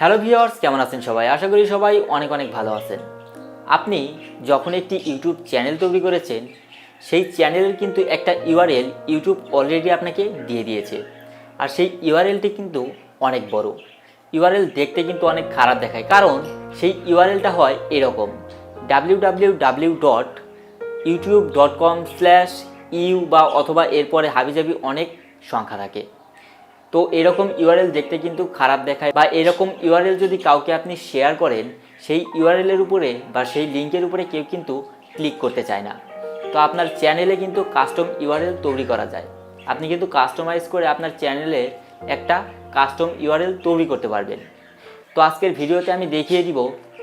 Hello viewers, কেমন আছেন সবাই? আশা করি সবাই অনেক ভালো আছেন। আপনি যখন একটি ইউটিউব চ্যানেল তৈরি করেছেন, সেই চ্যানেলের কিন্তু একটা ইউআরএল ইউটিউব অলরেডি আপনাকে দিয়ে দিয়েছে। আর সেই ইউআরএলটি কিন্তু অনেক বড়। ইউআরএল দেখতে কিন্তু অনেক খারাপ দেখায়, কারণ সেই ইউআরএলটা হয় এরকম www.youtube.com/eu বা অথবা এরপরে হাবিজাবি অনেক সংখ্যা থাকে। তো এরকম ইউআরএল দেখতে কিন্তু খারাপ দেখায়, বা এরকম ইউআরএল যদি কাউকে আপনি শেয়ার করেন, সেই ইউআরএলের উপরে বা সেই লিঙ্কের উপরে কেউ কিন্তু ক্লিক করতে চায় না। তো আপনার চ্যানেলে কিন্তু কাস্টম ইউআরএল তৈরি করা যায়। আপনি কিন্তু কাস্টমাইজ করে আপনার চ্যানেলে একটা কাস্টম ইউআরএল তৈরি করতে পারবেন। তো আজকের ভিডিওতে আমি দেখিয়ে দিব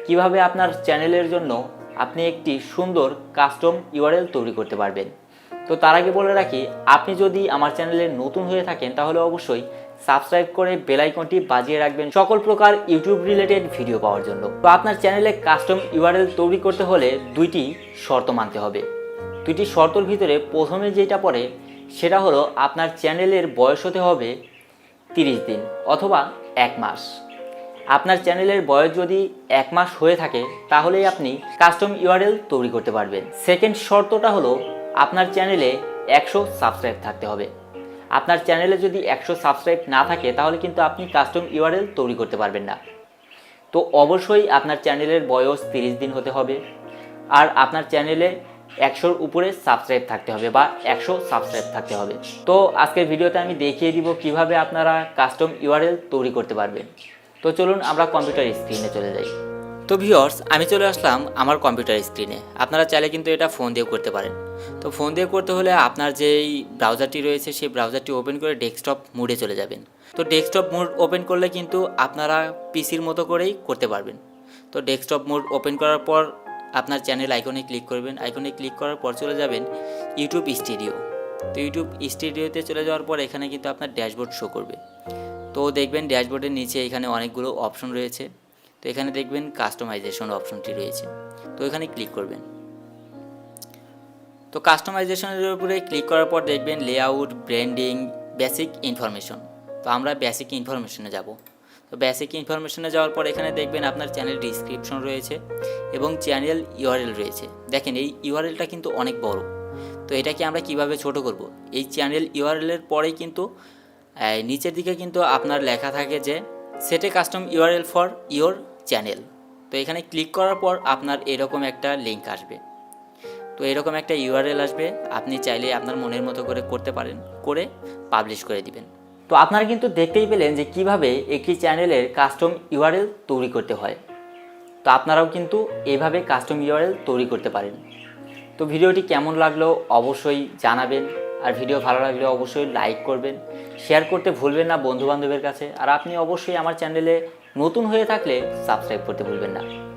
কিভাবে আপনার চ্যানেলের জন্য আপনি একটি সুন্দর কাস্টম ইউআরএল তৈরি করতে পারবেন। তো তার আগে বলে রাখি, আপনি যদি আমার চ্যানেলে নতুন হয়ে থাকেন তাহলে অবশ্যই সাবস্ক্রাইব করে বেল আইকনটি বাজিয়ে রাখবেন সকল প্রকার ইউটিউব রিলেটেড ভিডিও পাওয়ার জন্য। তো আপনার চ্যানেলে কাস্টম ইউআরএল তৈরি করতে হলে দুইটি শর্ত মানতে হবে। দুইটি শর্তর ভিতরে প্রথমে যেটা পড়ে সেটা হলো আপনার চ্যানেলের বয়স হতে হবে 30 দিন অথবা 1 মাস। আপনার চ্যানেলের বয়স যদি 1 মাস হয়ে থাকে তাহলেই আপনি কাস্টম ইউআরএল তৈরি করতে পারবেন। সেকেন্ড শর্তটা হলো আপনার চ্যানেলে 100 সাবস্ক্রাইব থাকতে হবে। আপনার চ্যানেলে যদি 100 সাবস্ক্রাইব না থাকে তাহলে কিন্তু আপনি কাস্টম ইউআরএল তৈরি করতে পারবেন না। তো অবশ্যই আপনার চ্যানেলের বয়স 30 দিন হতে হবে, আর আপনার চ্যানেলে 100-র উপরে সাবস্ক্রাইব থাকতে হবে বা 100 সাবস্ক্রাইব থাকতে হবে। তো আজকের ভিডিওতে আমি দেখিয়ে দিব কিভাবে আপনারা কাস্টম ইউআরএল তৈরি করতে পারবেন। তো চলুন আমরা কম্পিউটার স্ক্রিনে চলে যাই। তো ভিউয়ার্স, আমি চলে আসলাম আমার কম্পিউটার স্ক্রিনে। আপনারা চাইলে কিন্তু এটা ফোন দিয়েও করতে পারেন। তো ফোন দিয়ে করতে হলে আপনার যেই ব্রাউজারটি রয়েছে সেই ব্রাউজারটি ওপেন করে ডেস্কটপ মোডে চলে যাবেন। তো ডেস্কটপ মোড ওপেন করলে কিন্তু আপনারা পিসির মতো করেই করতে পারবেন। তো ডেস্কটপ মোড ওপেন করার পর আপনার চ্যানেল আইকনে ক্লিক করবেন। আইকনে ক্লিক করার পর চলে যাবেন ইউটিউব স্টুডিও। তো ইউটিউব স্টুডিওতে চলে যাওয়ার পর এখানে কিন্তু আপনার ড্যাশবোর্ড শো করবে। তো দেখবেন ড্যাশবোর্ডের নিচে এখানে অনেকগুলো অপশন রয়েছে। তো এখানে দেখবেন কাস্টমাইজেশন অপশনটি রয়েছে, তো এখানে ক্লিক করবেন। তো কাস্টমাইজেশনের উপরে ক্লিক করার পর দেখবেন লেআউট, ব্র্যান্ডিং, বেসিক ইনফরমেশন। তো আমরা বেসিক ইনফরমেশনে যাব। তো বেসিক ইনফরমেশনে যাওয়ার পর এখানে দেখবেন আপনার চ্যানেল ডিসক্রিপশন রয়েছে এবং চ্যানেল ইউআরএল রয়েছে। দেখেন এই ইউআরএলটা কিন্তু অনেক বড়। তো এটাকে আমরা কিভাবে ছোট করব? এই চ্যানেল ইউআরএলের পরেই কিন্তু নিচের দিকে কিন্তু আপনার লেখা থাকে যে set A custom URL for your channel. তো এখানে ক্লিক করার পর আপনার এরকম একটা লিঙ্ক আসবে। তো এরকম একটা ইউআরএল আসবে, আপনি চাইলে আপনার মনের মতো করে করতে পারেন, করে পাবলিশ করে দিবেন। তো আপনারা কিন্তু দেখতেই পেলেন যে কিভাবে একটি চ্যানেলের কাস্টম ইউআরএল তৈরি করতে হয়। তো আপনারাও কিন্তু এইভাবে কাস্টম ইউআরএল তৈরি করতে পারেন। তো ভিডিওটি কেমন লাগলো অবশ্যই জানাবেন, আর ভিডিও ভালো লাগলে অবশ্যই লাইক করবেন, শেয়ার করতে ভুলবেন না বন্ধুবান্ধবের কাছে। আর আপনি অবশ্যই আমার চ্যানেলে নতুন হয়ে থাকলে সাবস্ক্রাইব করতে ভুলবেন না।